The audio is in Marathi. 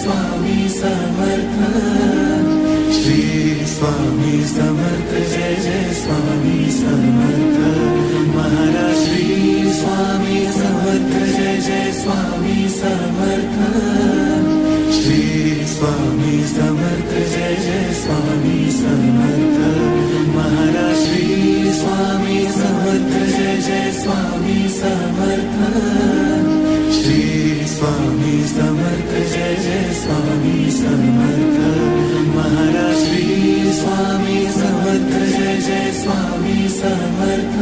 स्वामी समर्थ, श्री स्वामी समर्थ, जय जय स्वामी समर्थ महाराज, श्री स्वामी समर्थ, जय जय स्वामी समर्थ, श्री स्वामी समर्थ, जय जय स्वामी समर्थ महाराज, श्री स्वामी समर्थ, जय जय स्वामी समर्थ, श्री स्वामी समर्थ, जय जय स्वामी समर्थ महाराज, श्री स्वामी समर्थ, जय जय स्वामी समर्थ,